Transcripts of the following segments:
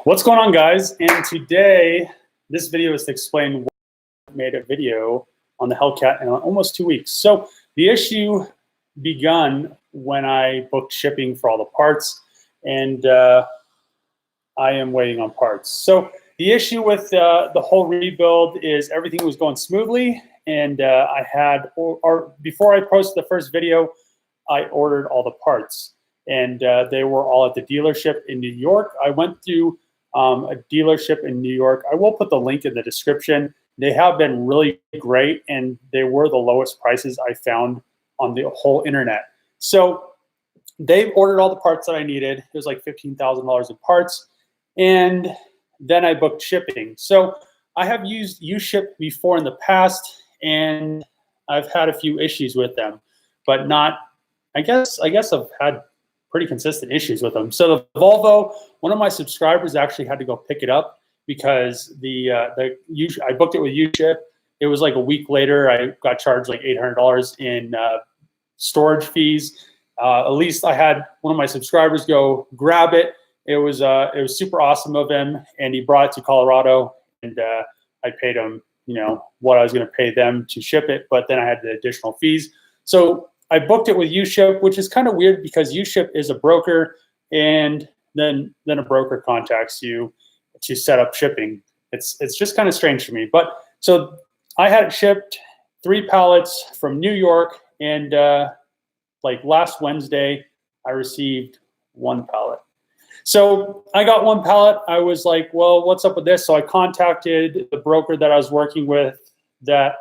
What's going on, guys? And today, this video is to explain why I made a video on the Hellcat in almost 2 weeks. So the issue begun when I booked shipping for all the parts, and I am waiting on parts. So the issue with the whole rebuild is everything was going smoothly, and I had, or before I posted the first video, I ordered all the parts, and they were all at the dealership in New York. I went through a dealership in New York. I will put the link in the description. They have been really great, and they were the lowest prices I found on the whole internet. So they ordered all the parts that I needed. It was like $15,000 in parts, and then I booked shipping. So I have used UShip before in the past, and I've had a few issues with them, but not, I guess I've had pretty consistent issues with them. So the Volvo, one of my subscribers actually had to go pick it up because I booked it with UShip. It was like a week later. I got charged like $800 in storage fees. At least I had one of my subscribers go grab it. It was super awesome of him, and he brought it to Colorado, and I paid him, what I was going to pay them to ship it, but then I had the additional fees. So I booked it with UShip, which is kind of weird because UShip is a broker, and then a broker contacts you to set up shipping. It's just kind of strange to me. But so I had it shipped 3 pallets from New York, and like last Wednesday, I received 1 pallet. So I got 1 pallet. I was like, well, what's up with this? So I contacted the broker that I was working with that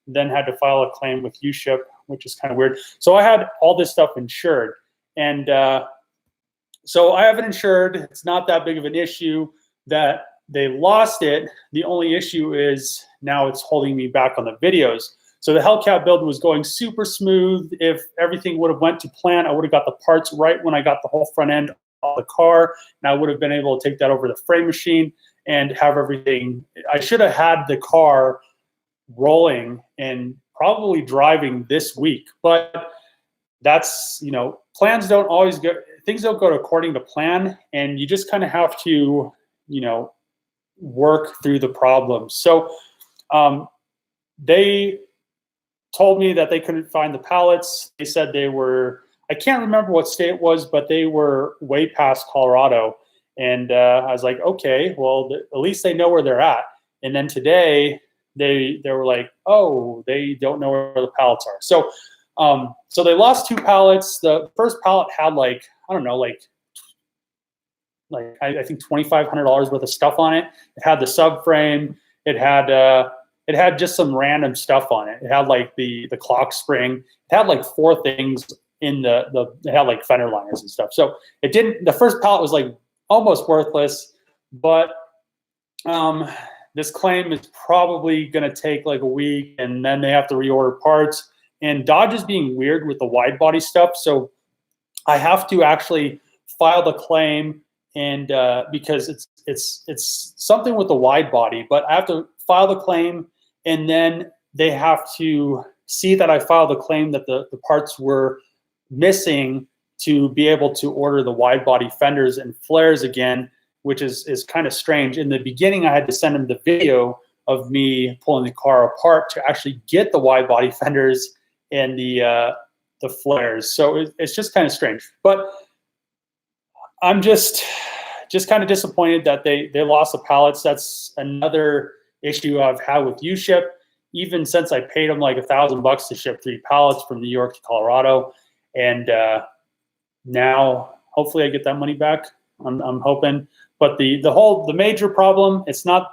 then had to file a claim with UShip, which is kind of weird. So I had all this stuff insured. And so I have it insured. It's not that big of an issue that they lost it. The only issue is now it's holding me back on the videos. So the Hellcat build was going super smooth. If everything would have went to plan, I would have got the parts right when I got the whole front end of the car, and I would have been able to take that over the frame machine and have everything. I should have had the car rolling and probably driving this week, but that's, plans don't always go, things don't go according to plan, and you just kind of have to, work through the problems. So they told me that they couldn't find the pallets. They said they were, I can't remember what state it was, but they were way past Colorado. And I was like, okay, well, at least they know where they're at. And then today they were like, oh, they don't know where the pallets are. So so they lost 2 pallets. The first pallet had like, I don't know, I think $2,500 worth of stuff on it. It had the subframe. It had just some random stuff on it. It had like the clock spring. It had like 4 things in it had like fender liners and stuff. So it didn't, the first pallet was like almost worthless, but this claim is probably going to take like a week, and then they have to reorder parts. And Dodge is being weird with the wide body stuff. So I have to actually file the claim, and because it's something with the wide body, but I have to file the claim, and then they have to see that I filed the claim that the parts were missing to be able to order the wide body fenders and flares again, which is kind of strange. In the beginning, I had to send them the video of me pulling the car apart to actually get the wide body fenders and the flares. So it's just kind of strange. But I'm just kind of disappointed that they lost the pallets. That's another issue I've had with UShip, even since I paid them like $1,000 to ship 3 pallets from New York to Colorado. And now hopefully I get that money back. I'm hoping. But the major problem, it's not,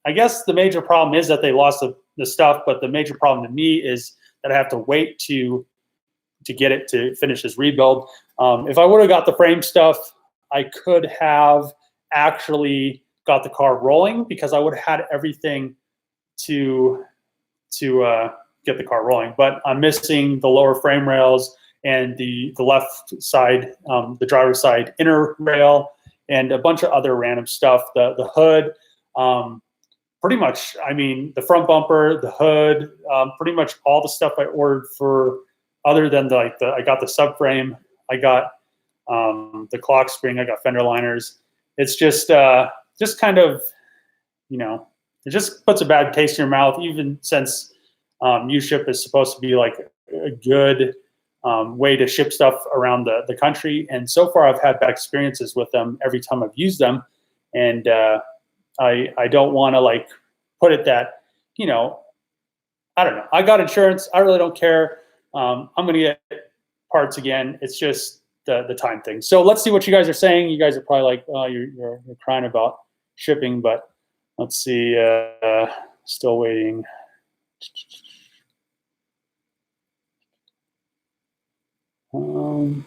I guess the major problem is that they lost the stuff, but the major problem to me is that I have to wait to get it to finish this rebuild. If I would have got the frame stuff, I could have actually got the car rolling, because I would have had everything to get the car rolling. But I'm missing the lower frame rails and the left side, the driver's side inner rail, and a bunch of other random stuff. The hood, pretty much, I mean, the front bumper, the hood, pretty much all the stuff I ordered for, other than I got the subframe, I got the clock spring, I got fender liners. It's just just kind of, you know, it just puts a bad taste in your mouth, even since U-Ship is supposed to be like a good way to ship stuff around the country. And so far I've had bad experiences with them every time I've used them. And I don't want to like put it that, you know, I don't know. I got insurance. I really don't care. I'm going to get parts again. It's just the time thing. So let's see what you guys are saying. You guys are probably like, oh, you're crying about shipping, but let's see. Still waiting. Let's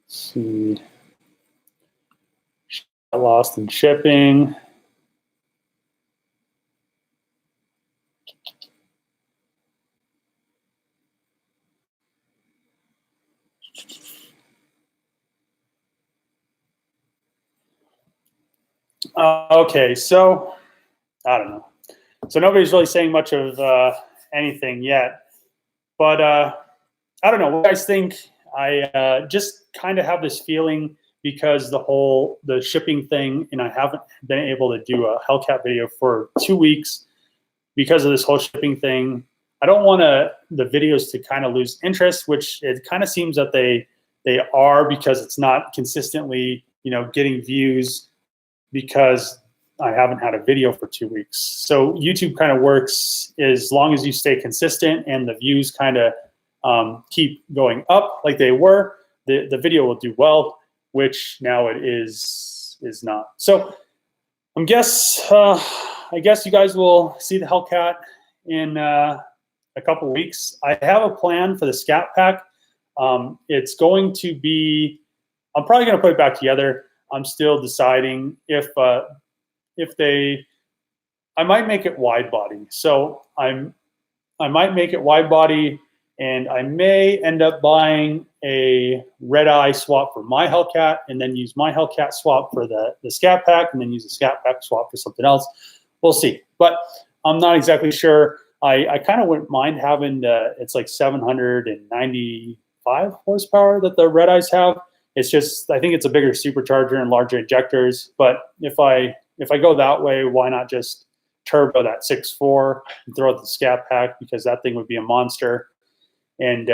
see. Lost in shipping. Okay, so I don't know. So nobody's really saying much of anything yet, but I don't know. What you guys think? I just kind of have this feeling because the shipping thing, and I haven't been able to do a Hellcat video for 2 weeks because of this whole shipping thing. I don't want the videos to kind of lose interest, which it kind of seems that they are, because it's not consistently, you know, getting views because I haven't had a video for 2 weeks. So YouTube kind of works as long as you stay consistent and the views kind of keep going up like they were, the video will do well, which now it is not. So I guess you guys will see the Hellcat in a couple of weeks. I have a plan for the Scat Pack. It's going to be, I'm probably going to put it back together. I'm still deciding if I might make it wide body. So I might make it wide body, and I may end up buying a red eye swap for my Hellcat, and then use my Hellcat swap for the Scat Pack, and then use the Scat Pack swap for something else. We'll see, but I'm not exactly sure. I kind of wouldn't mind having it's like 795 horsepower that the red eyes have. It's just, I think it's a bigger supercharger and larger injectors. But if I go that way, why not just turbo that 6.4 and throw out the Scat Pack, because that thing would be a monster. And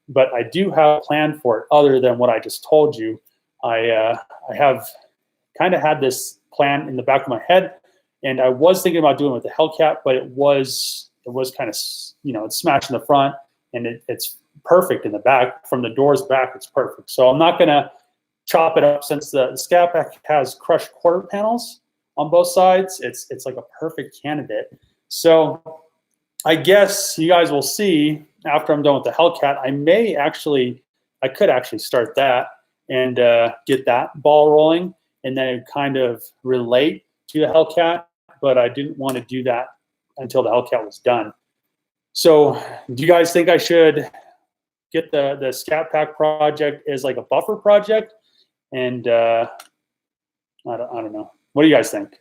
but I do have a plan for it other than what I just told you. I have kind of had this plan in the back of my head, and I was thinking about doing it with the Hellcat, but it was kind of, you know, it's smashed in the front, and it's perfect in the back. From the doors back, it's perfect. So I'm not gonna chop it up, since the Scat Pack has crushed quarter panels on both sides. It's like a perfect candidate. So I guess you guys will see after I'm done with the Hellcat. I could actually start that and get that ball rolling, and then it kind of relate to the Hellcat, but I didn't want to do that until the Hellcat was done. So do you guys think I should get the Scat Pack project as like a buffer project? And I don't know. What do you guys think?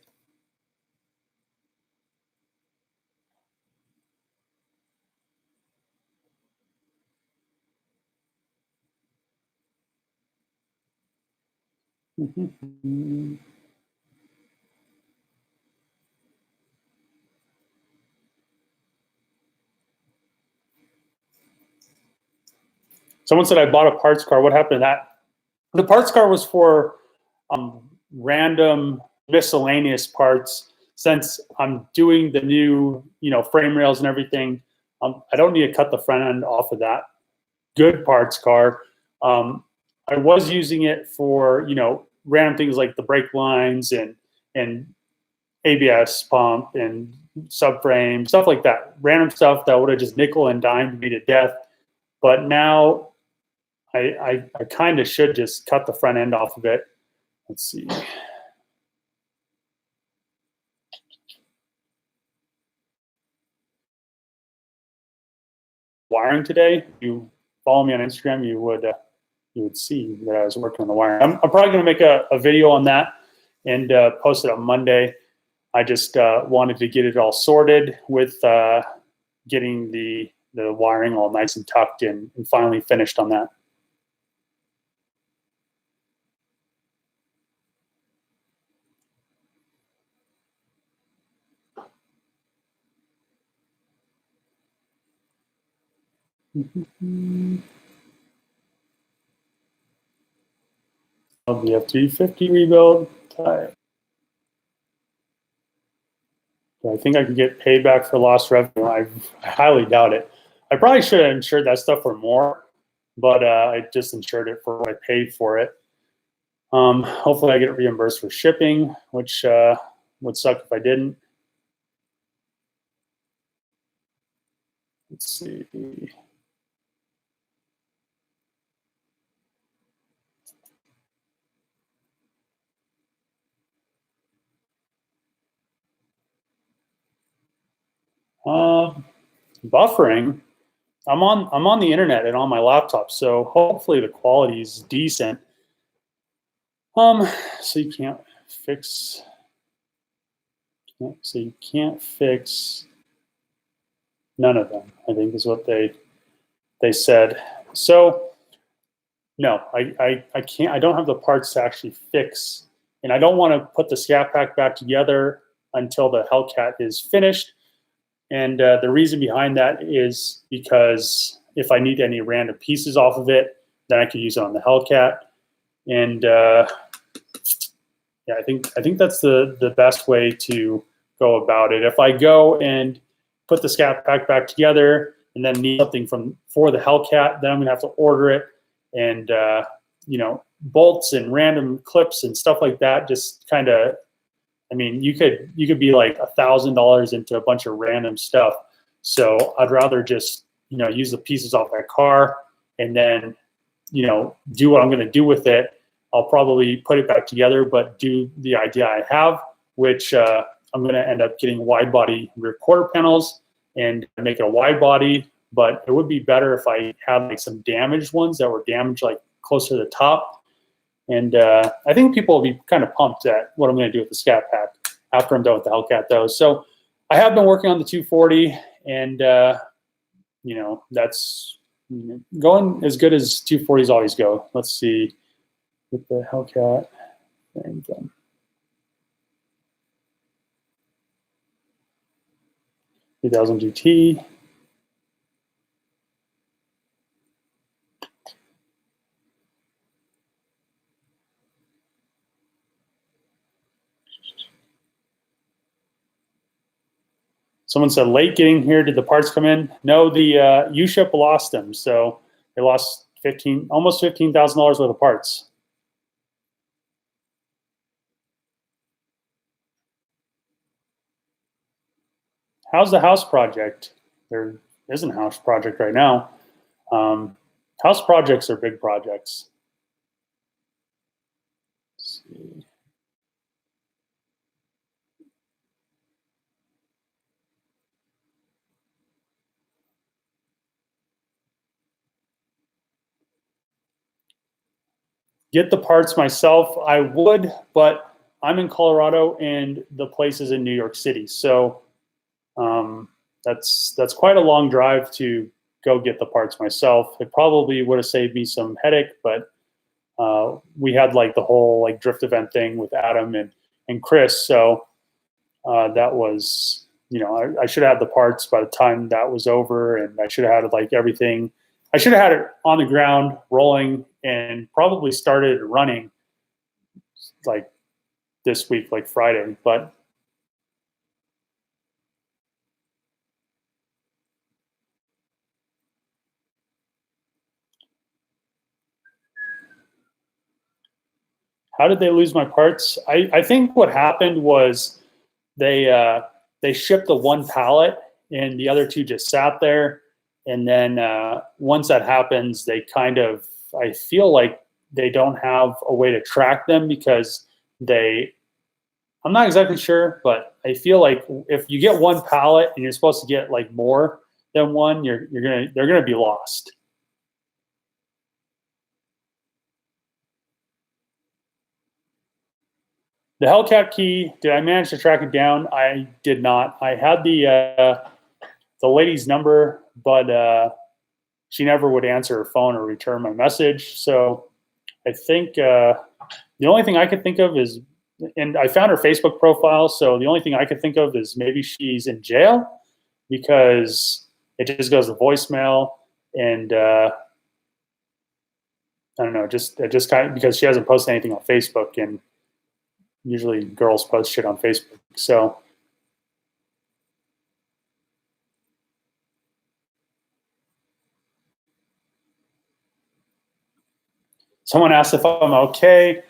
Someone said I bought a parts car. What happened to that? The parts car was for random miscellaneous parts. Since I'm doing the new, you know, frame rails and everything, I don't need to cut the front end off of that good parts car. I was using it for, you know, random things like the brake lines and ABS pump and subframe, stuff like that. Random stuff that would have just nickel and dimed me to death. But now I kind of should just cut the front end off of it. Let's see. Wiring today. If you follow me on Instagram, you would see that I was working on the wiring. I'm probably going to make a video on that and post it on Monday. I just wanted to get it all sorted with getting the wiring all nice and tucked in and finally finished on that. The F-350 rebuild type. I think I could get paid back for lost revenue. I highly doubt it. I probably should have insured that stuff for more, but I just insured it for what I paid for it. Hopefully I get reimbursed for shipping, which would suck if I didn't. Let's see. Buffering. I'm on the internet and on my laptop, so hopefully the quality is decent. So you can't fix. So you can't fix none of them, I think is what they said. So no, I can't. I don't have the parts to actually fix, and I don't want to put the Scat Pack back together until the Hellcat is finished. And the reason behind that is because if I need any random pieces off of it, then I could use it on the Hellcat. And yeah, I think that's the best way to go about it. If I go and put the Scat Pack back together and then need something for the Hellcat, then I'm gonna have to order it, and you know, bolts and random clips and stuff like that. Just kind of, I mean, you could be like $1,000 into a bunch of random stuff. So I'd rather just, you know, use the pieces off that car and then, you know, do what I'm going to do with it. I'll probably put it back together, but do the idea I have, which I'm going to end up getting wide body rear quarter panels and make it a wide body. But it would be better if I had like some damaged ones that were damaged like closer to the top. And I think people will be kind of pumped at what I'm going to do with the Scat Pack after I'm done with the Hellcat, though. So I have been working on the 240, and you know, that's going as good as 240s always go. Let's see with the Hellcat thing done. $2,000 GT. Someone said late getting here. Did the parts come in? No, the U-ship lost them, so they lost almost $15,000 worth of parts. How's the house project? There isn't a house project right now. House projects are big projects. Let's see. Get the parts myself. I would, but I'm in Colorado and the place is in New York City. So that's quite a long drive to go get the parts myself. It probably would have saved me some headache, but we had like the whole like drift event thing with Adam and Chris. So that was, you know, I should have had the parts by the time that was over, and I should have had like everything. I should have had it on the ground rolling and probably started running like this week, like Friday. But how did they lose my parts? I think what happened was they shipped the one pallet and the other two just sat there. And then once that happens, they kind of, I feel like they don't have a way to track them because I'm not exactly sure, but I feel like if you get one pallet and you're supposed to get like more than one, they're gonna be lost. The Hellcat key, did I manage to track it down? I did not. I had the the lady's number, but she never would answer her phone or return my message. So I think the only thing I could think of is, and I found her Facebook profile, so the only thing I could think of is maybe she's in jail, because it just goes to voicemail, and I don't know, just kind of because she hasn't posted anything on Facebook, and usually girls post shit on Facebook. So someone asked if I'm okay.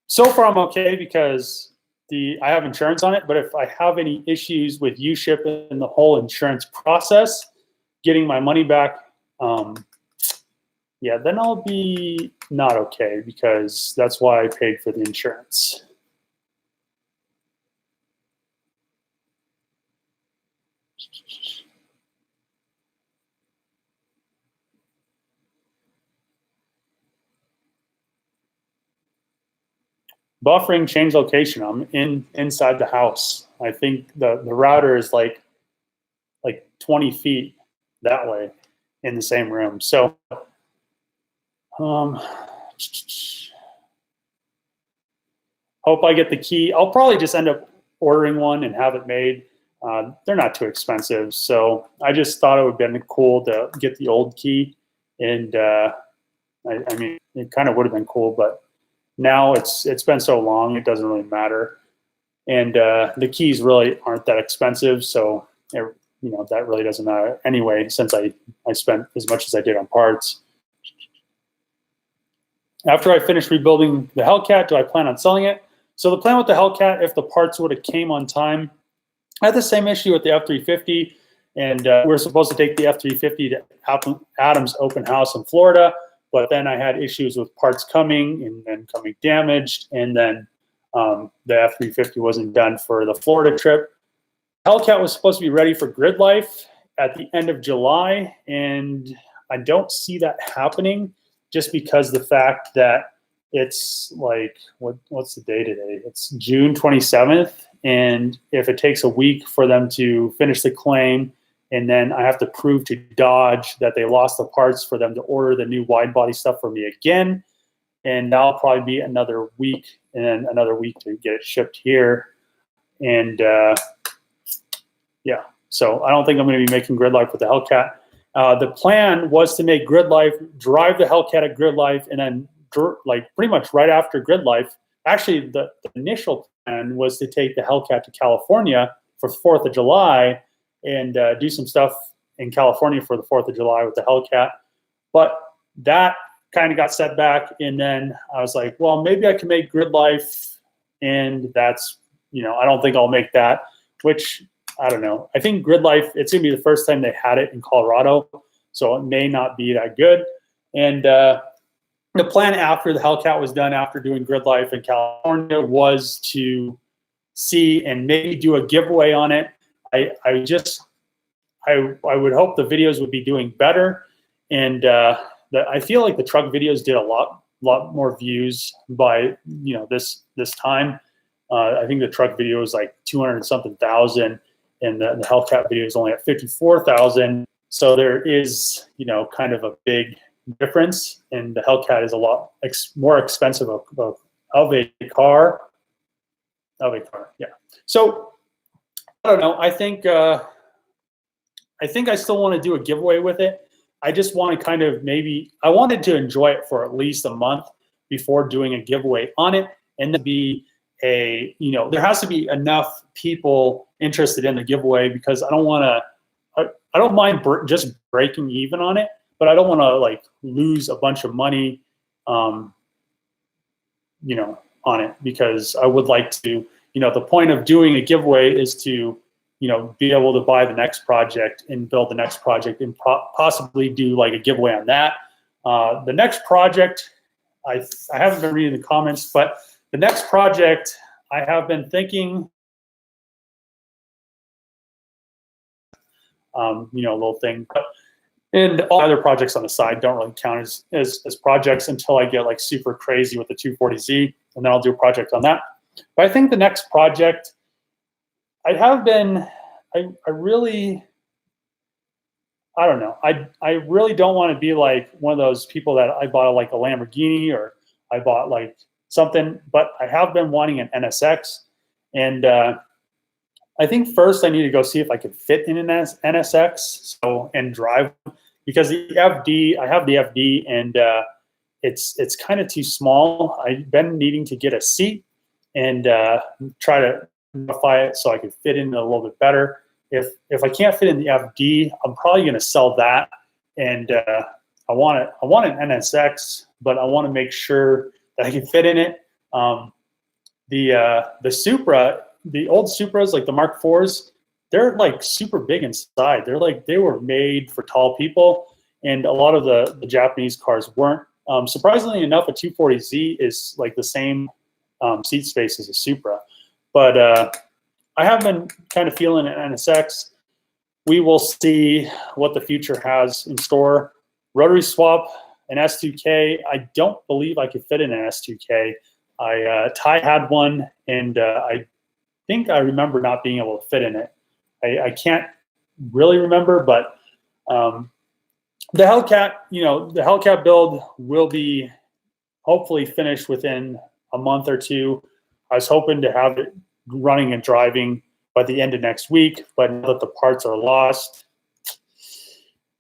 So far I'm okay because I have insurance on it, but if I have any issues with UShip and the whole insurance process, getting my money back, yeah, then I'll be not okay, because that's why I paid for the insurance. Buffering, change location. I'm inside the house. I think the router is like 20 feet that way in the same room. So hope I get the key. I'll probably just end up ordering one and have it made. They're not too expensive, so I just thought it would have been cool to get the old key, and I mean, it kind of would have been cool, but now it's been so long, it doesn't really matter. And the keys really aren't that expensive, so you know, that really doesn't matter anyway, since I spent as much as I did on parts. After I finish rebuilding the Hellcat, do I plan on selling it? So the plan with the Hellcat, if the parts would have came on time, I had the same issue with the F-350, and we were supposed to take the F-350 to Adam's open house in Florida, but then I had issues with parts coming and then coming damaged, and then the F-350 wasn't done for the Florida trip. Hellcat was supposed to be ready for grid life at the end of July, and I don't see that happening, just because the fact that it's like, what's the day today? It's June 27th, and if it takes a week for them to finish the claim, and then I have to prove to Dodge that they lost the parts for them to order the new wide body stuff for me again, and that'll probably be another week, and then another week to get it shipped here. And yeah, so I don't think I'm going to be making grid life with the Hellcat. The plan was to make grid life, drive the Hellcat at grid life, and then like pretty much right after grid life, actually the initial plan was to take the Hellcat to California for 4th of July and do some stuff in California for the 4th of July with the Hellcat. But that kind of got set back, and then I was like, well, maybe I can make grid life, and that's, you know, I don't think I'll make that, which I don't know. I think grid life, it's going to be the first time they had it in Colorado, so it may not be that good. And the plan after the Hellcat was done, after doing grid life in California, was to see and maybe do a giveaway on it. I would hope the videos would be doing better, and I feel like the truck videos did a lot more views by, you know, this time. I think the truck video was like 200-something thousand, and the Hellcat video is only at 54,000. So there is, you know, kind of a big difference, and the Hellcat is a lot more expensive of a car. Yeah. So I don't know. I think I still want to do a giveaway with it. I just want to kind of I wanted to enjoy it for at least a month before doing a giveaway on it, and then be you know, there has to be enough people interested in the giveaway, because I don't want to. I don't mind just breaking even on it, but I don't want to like lose a bunch of money, you know, on it, because I would like to, you know, the point of doing a giveaway is to, you know, be able to buy the next project and build the next project and possibly do like a giveaway on that. The next project, I haven't been reading the comments, but the next project I have been thinking, you know, a little thing, and all other projects on the side don't really count as projects until I get like super crazy with the 240Z, and then I'll do a project on that. But I think the next project, I really I don't know. I really don't want to be like one of those people that I bought like a Lamborghini or I bought like something, but I have been wanting an NSX, and I think first I need to go see if I could fit in an NSX and drive, because the FD, I have the FD, and it's kind of too small. I've been needing to get a seat and try to modify it so I can fit in a little bit better. If I can't fit in the FD, I'm probably going to sell that, and I want an NSX, but I want to make sure that I can fit in it. The Supra, the old Supras, like the Mark IVs, they're like super big inside. They were made for tall people, and a lot of the Japanese cars weren't. Surprisingly enough, a 240Z is like the same seat space as a Supra, but I have been kind of feeling an NSX. We will see what the future has in store. Rotary swap, an S2K. I don't believe I could fit in an S2K. Ty had one, and I think I remember not being able to fit in it. I can't really remember, but the Hellcat, the Hellcat build will be hopefully finished within a month or two. I was hoping to have it running and driving by the end of next week, but now that the parts are lost,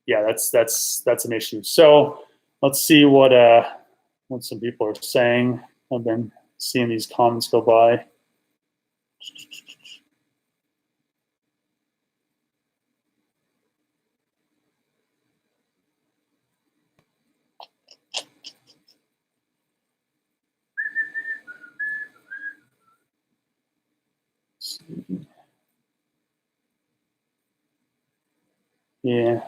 yeah, that's an issue. So let's see what some people are saying. I've been seeing these comments go by. Yeah.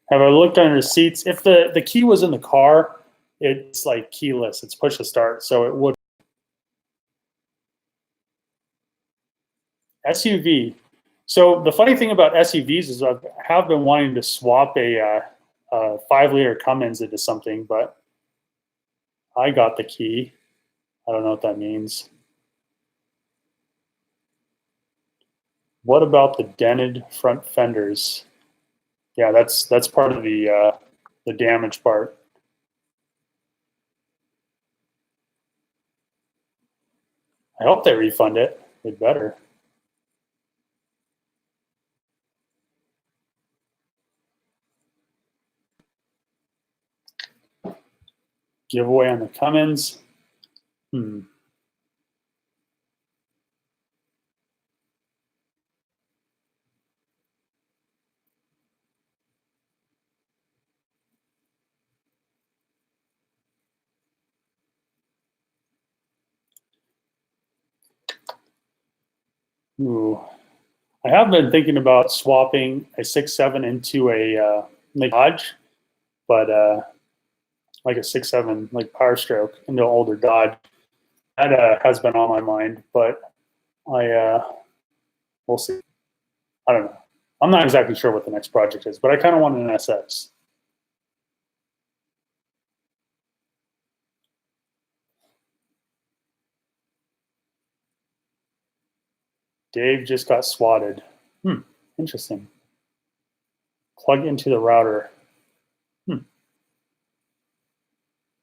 Have I looked under the seats? If the key was in the car, it's like keyless. It's push to start, so it would. SUV. So the funny thing about SUVs is I have been wanting to swap a 5-liter Cummins into something, but I got the key. I don't know what that means. What about the dented front fenders? Yeah, that's part of the damage part. I hope they refund it. They better. Giveaway on the Cummins. Ooh. I have been thinking about swapping a 6.7 into a Dodge, but like a 6.7 like Power Stroke into an older Dodge. That has been on my mind, but we'll see. I don't know. I'm not exactly sure what the next project is, but I kind of want an SX. Dave just got swatted. Interesting. Plug into the router. Let's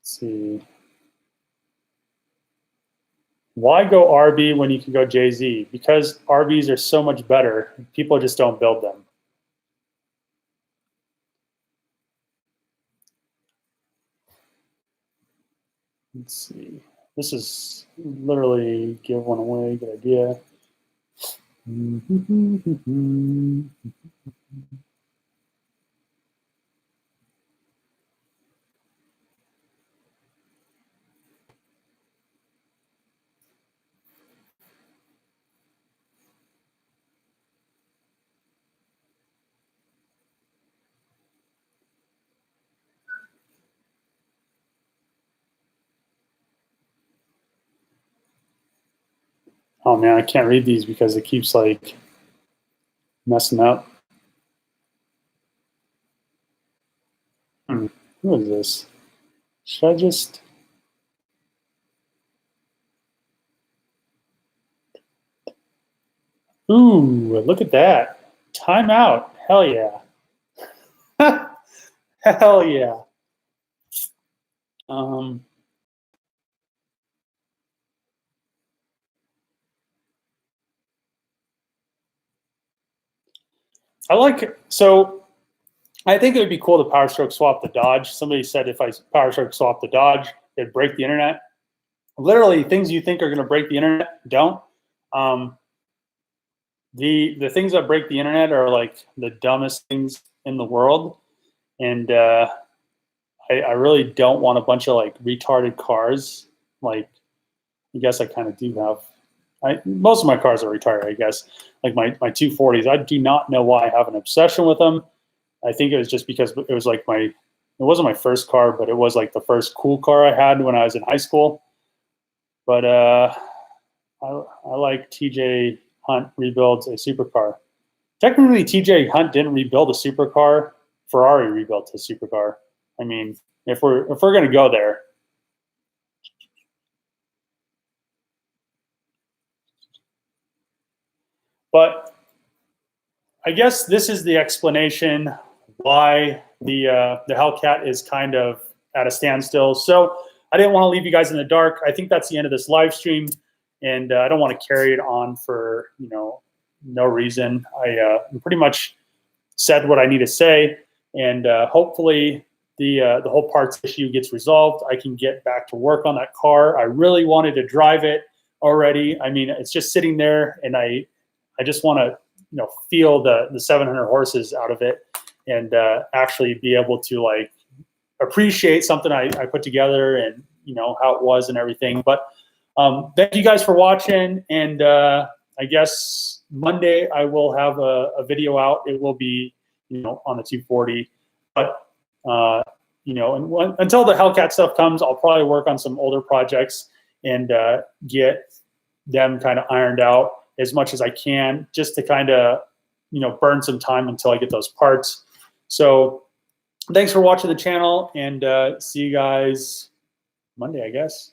see. Why go RB when you can go JZ? Because RBs are so much better. People just don't build them. Let's see. This is literally give one away. Good idea. Oh man, I can't read these because it keeps like messing up. Who is this? Should I just Ooh, look at that. Timeout. Hell yeah. Hell yeah. So I think it would be cool to power stroke swap the Dodge. Somebody said if I power stroke swap the Dodge, it'd break the internet. Literally, things you think are going to break the internet don't. The things that break the internet are like the dumbest things in the world, and I really don't want a bunch of like retarded cars. Like, I guess I kind of do have. Most of my cars are retarded, I guess. Like my 240s, I do not know why I have an obsession with them. I think it was just because it was like it wasn't my first car, but it was like the first cool car I had when I was in high school. But I like TJ Hunt rebuilds a supercar. Technically, TJ Hunt didn't rebuild a supercar. Ferrari rebuilt a supercar. I mean, if we're gonna go there. But I guess this is the explanation why the Hellcat is kind of at a standstill. So I didn't want to leave you guys in the dark. I think that's the end of this live stream, and I don't want to carry it on for no reason. I pretty much said what I need to say, and hopefully the whole parts issue gets resolved. I can get back to work on that car. I really wanted to drive it already. I mean, it's just sitting there, and I just want to feel the 700 horses out of it, and actually be able to like appreciate something I put together, and how it was and everything. But thank you guys for watching, and I guess Monday I will have a video out. It will be on the 240, but until the Hellcat stuff comes, I'll probably work on some older projects and get them kind of ironed out as much as I can, just to kind of burn some time until I get those parts. So thanks for watching the channel, and see you guys Monday, I guess.